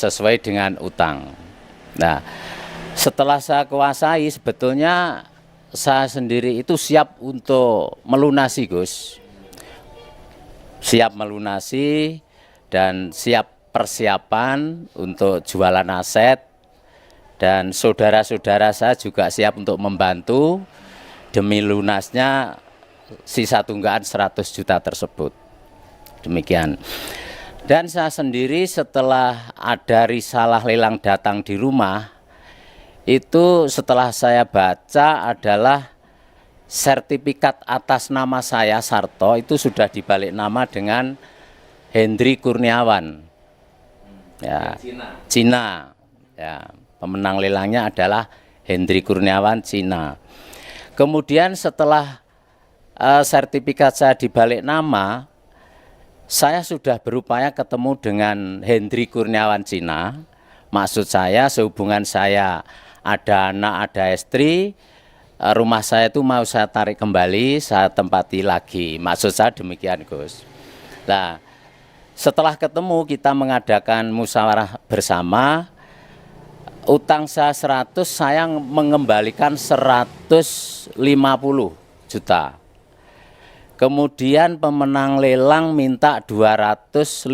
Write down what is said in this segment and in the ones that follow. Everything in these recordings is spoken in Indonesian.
sesuai dengan utang. Nah, setelah saya kuasai, sebetulnya saya sendiri itu siap untuk melunasi, Gus. Siap melunasi dan siap persiapan untuk jualan aset. Dan saudara-saudara saya juga siap untuk membantu demi lunasnya sisa tunggakan 100 juta tersebut. Demikian. Dan saya sendiri setelah ada risalah lelang datang di rumah, itu setelah saya baca adalah sertifikat atas nama saya Sarto itu sudah dibalik nama dengan Hendri Kurniawan. Ya, Cina. Ya, pemenang lelangnya adalah Hendri Kurniawan Cina. Kemudian setelah sertifikat saya dibalik nama, saya sudah berupaya ketemu dengan Hendri Kurniawan Cina. Maksud saya sehubungan saya ada anak, ada istri, rumah saya itu mau saya tarik kembali, saya tempati lagi. Maksud saya demikian, Gus. Nah, setelah ketemu kita mengadakan musyawarah bersama, utang saya 100, saya mengembalikan 150 juta. Kemudian pemenang lelang minta 250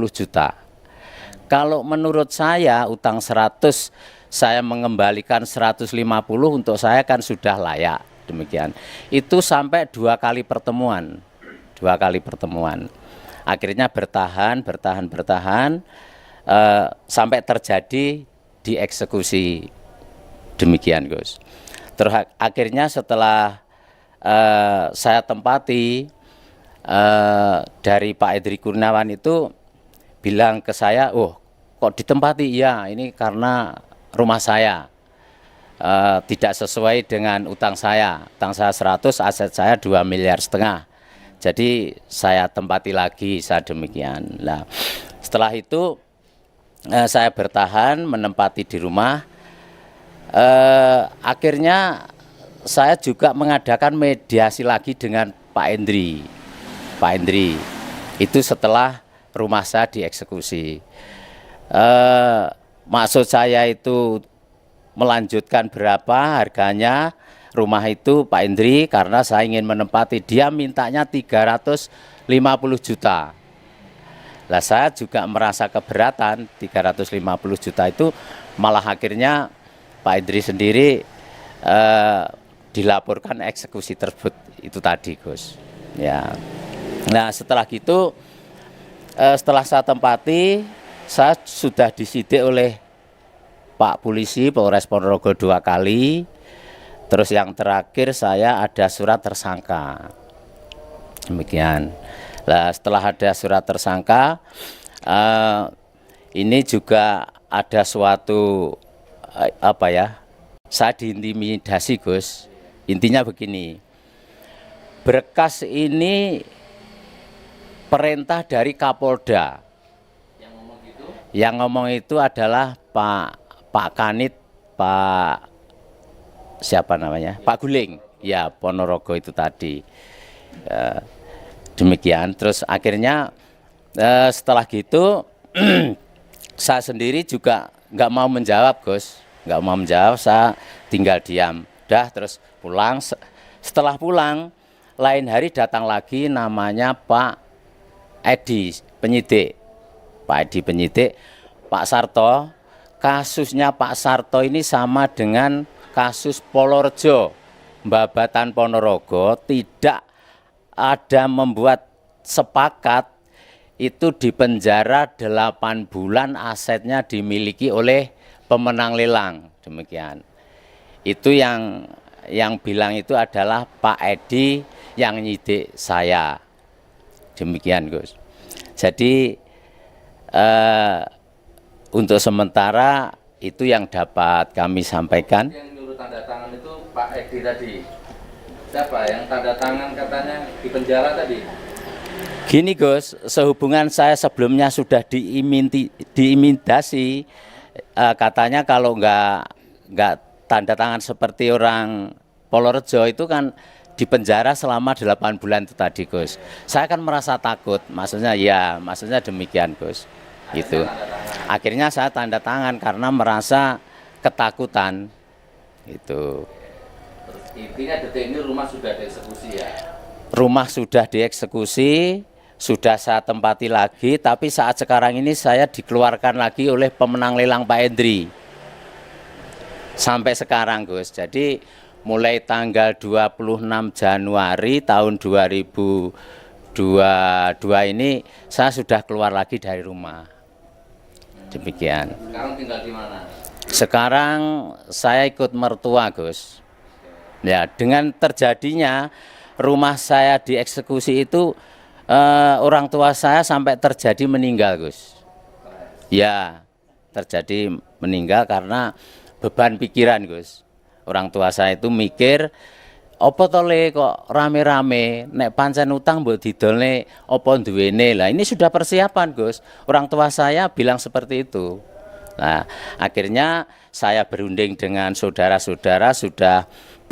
juta. Kalau menurut saya utang 100 saya mengembalikan 150, untuk saya kan sudah layak. Demikian. Itu sampai 2 kali pertemuan. 2 kali pertemuan. Akhirnya bertahan sampai terjadi dieksekusi. Demikian, Gus. Terus akhirnya setelah saya tempati, dari Pak Hendri Kurniawan itu bilang ke saya, oh kok ditempati? Ya, ini karena rumah saya tidak sesuai dengan utang saya. Utang saya 100, aset saya 2,5 miliar. Jadi saya tempati lagi, saya demikian. Nah, setelah itu saya bertahan menempati di rumah. Akhirnya saya juga mengadakan mediasi lagi dengan Pak Hendri. Pak Hendri itu setelah rumah saya dieksekusi. Maksud saya itu melanjutkan berapa harganya rumah itu Pak Hendri, karena saya ingin menempati. Dia mintanya 350 juta. Lah saya juga merasa keberatan. 350 juta itu malah akhirnya Pak Hendri sendiri dilaporkan eksekusi tersebut itu tadi, Gus. Ya. Nah, setelah gitu, setelah saya tempati, saya sudah disidik oleh Pak Polisi Polres Ponorogo 2 kali. Terus yang terakhir saya ada surat tersangka. Demikian. Nah, setelah ada surat tersangka, ini juga ada suatu saya diintimidasi, Gus. Intinya begini, berkas ini perintah dari Kapolda. Yang ngomong itu adalah Pak Kanit, Pak siapa namanya? Pak Guling. Ya, Ponorogo itu tadi. Demikian. Terus akhirnya setelah gitu saya sendiri juga nggak mau menjawab, Gus. Nggak mau menjawab, saya tinggal diam. Terus pulang. Setelah pulang, lain hari datang lagi namanya Pak Edi penyidik. Pak Edi penyidik, Pak Sarto, kasusnya Pak Sarto ini sama dengan kasus Polorejo, Babatan Ponorogo, tidak ada membuat sepakat itu dipenjara 8 bulan, asetnya dimiliki oleh pemenang lelang. Demikian. Itu yang bilang itu adalah Pak Edi yang nyidik saya. Demikian, Gus. Jadi untuk sementara itu yang dapat kami sampaikan. Yang nyuruh tanda tangan itu Pak Edi tadi. Siapa yang tanda tangan katanya di penjara tadi? Gini, Gus, sehubungan saya sebelumnya sudah diimitasi, katanya kalau nggak tanda tangan seperti orang Polorejo itu kan di penjara selama 8 bulan itu tadi, Gus. Saya kan merasa takut, maksudnya demikian, Gus. gitu. Akhirnya saya tanda tangan karena merasa ketakutan gitu. Terus intinya detik ini rumah sudah dieksekusi ya. Rumah sudah dieksekusi, sudah saya tempati lagi, tapi saat sekarang ini saya dikeluarkan lagi oleh pemenang lelang Pak Hendri. Sampai sekarang Gus, jadi mulai tanggal 26 Januari tahun 2022 ini saya sudah keluar lagi dari rumah. Demikian. Sekarang tinggal di mana? Sekarang saya ikut mertua Gus. Ya, dengan terjadinya rumah saya dieksekusi itu orang tua saya sampai terjadi meninggal Gus. Ya, terjadi meninggal karena beban pikiran Gus. Orang tua saya itu mikir, opo tole kok rame-rame, nek pancen utang mbok didolne opo duwene. Lah ini sudah persiapan Gus. Orang tua saya bilang seperti itu. Nah, akhirnya saya berunding dengan saudara-saudara sudah